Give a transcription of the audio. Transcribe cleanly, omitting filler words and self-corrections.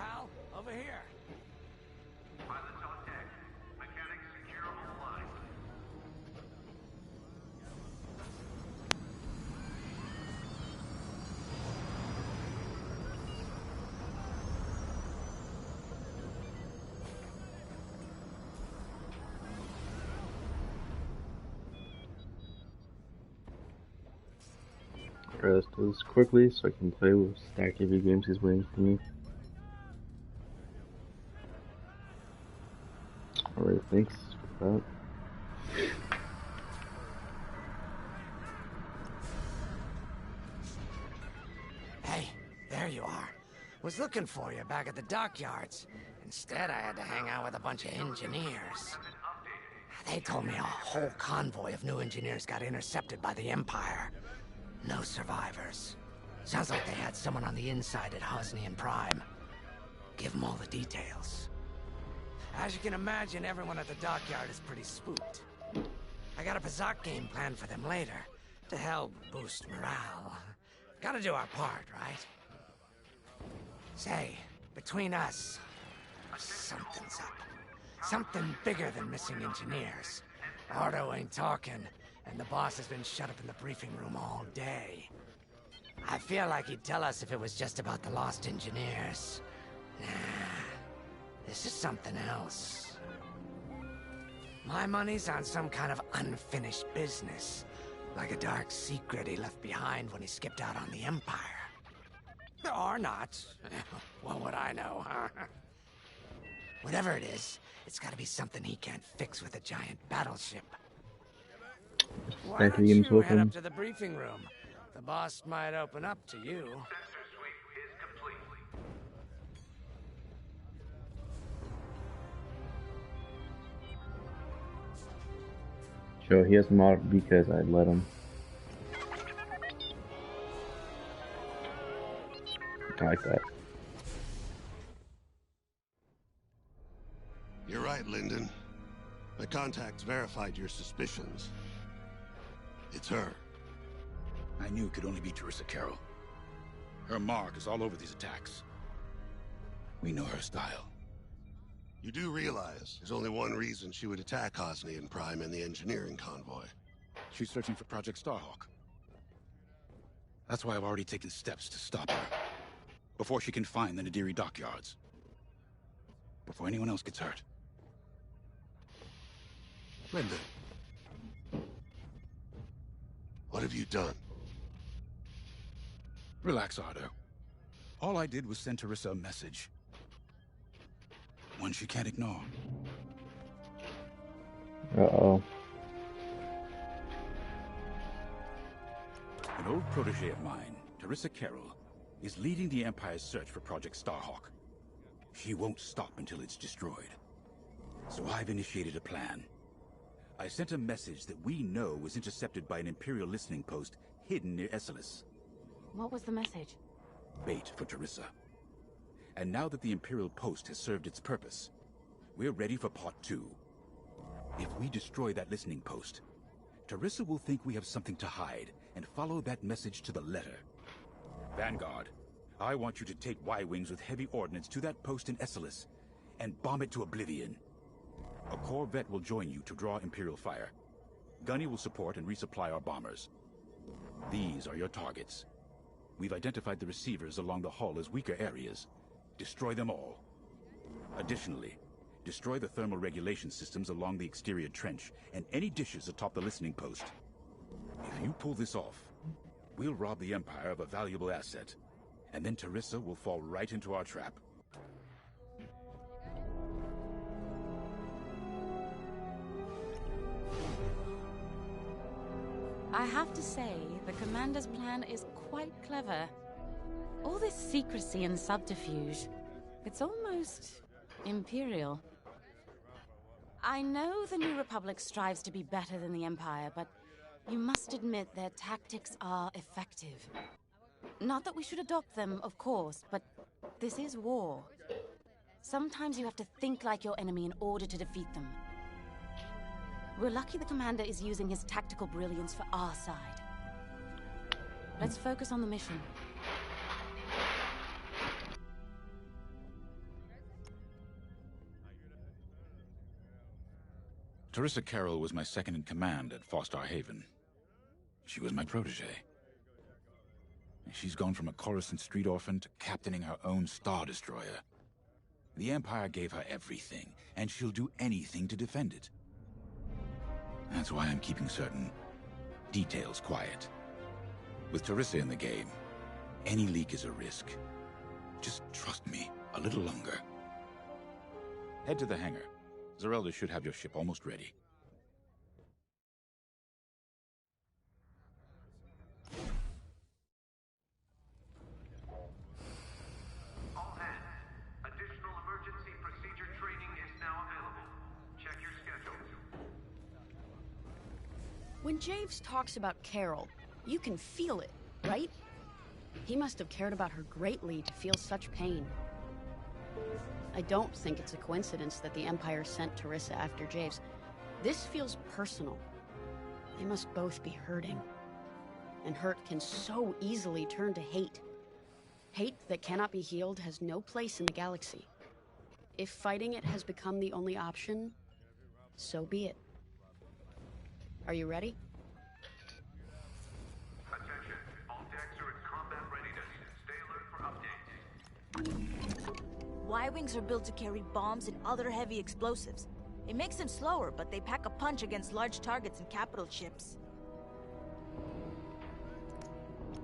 pal. Over here. Pilots on deck. Mechanics secure all lines. Alright, let's do this quickly so I can play with Stack AV Games. He's waiting for me. Alright, thanks for that. Hey, there you are. Was looking for you back at the dockyards. Instead, I had to hang out with a bunch of engineers. They told me a whole convoy of new engineers got intercepted by the Empire. No survivors. Sounds like they had someone on the inside at Hosnian Prime. Give them all the details. As you can imagine, everyone at the dockyard is pretty spooked. I got a Pazak game planned for them later, to help boost morale. Gotta do our part, right? Say, between us, something's up. Something bigger than missing engineers. Ardo ain't talking, and the boss has been shut up in the briefing room all day. I feel like he'd tell us if it was just about the lost engineers. Nah, this is something else. My money's on some kind of unfinished business. Like a dark secret he left behind when he skipped out on the Empire. Or not. What would I know, huh? Whatever it is, it's gotta be something he can't fix with a giant battleship. Why Stack AV don't Games, you head welcome. up to the briefing room? The boss might open up to you. Sensor sweep is complete. Sure, he has mod because I let him. I like that. You're right, Lyndon. My contacts verified your suspicions. It's her. I knew it could only be Teresa Carroll. Her mark is all over these attacks. We know her style. You do realize there's only one reason she would attack Hosnian Prime and the engineering convoy. She's searching for Project Starhawk. That's why I've already taken steps to stop her. Before she can find the Nadiri dockyards. Before anyone else gets hurt. Lyndon. What have you done? Relax, Ardo. All I did was send Teresa a message. One she can't ignore. Uh-oh. An old protege of mine, Teresa Carroll, is leading the Empire's search for Project Starhawk. She won't stop until it's destroyed. So I've initiated a plan. I sent a message that we know was intercepted by an Imperial listening post hidden near Esselis. What was the message? Bait for Teresa. And now that the Imperial post has served its purpose, we're ready for part 2. If we destroy that listening post, Teresa will think we have something to hide and follow that message to the letter. Vanguard, I want you to take Y-Wings with heavy ordnance to that post in Esselis and bomb it to oblivion. A corvette will join you to draw Imperial fire. Gunny will support and resupply our bombers. These are your targets. We've identified the receivers along the hull as weaker areas. Destroy them all. Additionally, destroy the thermal regulation systems along the exterior trench and any dishes atop the listening post. If you pull this off, we'll rob the Empire of a valuable asset, and then Teresa will fall right into our trap. I have to say, the Commander's plan is quite clever. All this secrecy and subterfuge, it's almost Imperial. I know the New Republic strives to be better than the Empire, but you must admit their tactics are effective. Not that we should adopt them, of course, but this is war. Sometimes you have to think like your enemy in order to defeat them. We're lucky the Commander is using his tactical brilliance for our side. Let's focus on the mission. Teresa Carroll was my second in command at Fostar Haven. She was my protege. She's gone from a Coruscant street orphan to captaining her own Star Destroyer. The Empire gave her everything, and she'll do anything to defend it. That's why I'm keeping certain details quiet. With Teresa in the game, any leak is a risk. Just trust me a little longer. Head to the hangar. Zerelda should have your ship almost ready. All hands, additional emergency procedure training is now available. Check your schedules. When Javes talks about Carol, you can feel it, right? He must have cared about her greatly to feel such pain. I don't think it's a coincidence that the Empire sent Teresa after Javes. This feels personal. They must both be hurting. And hurt can so easily turn to hate. Hate that cannot be healed has no place in the galaxy. If fighting it has become the only option, so be it. Are you ready? Attention, all decks are in combat readiness. Stay alert for updates. Y-Wings are built to carry bombs and other heavy explosives. It makes them slower, but they pack a punch against large targets and capital ships.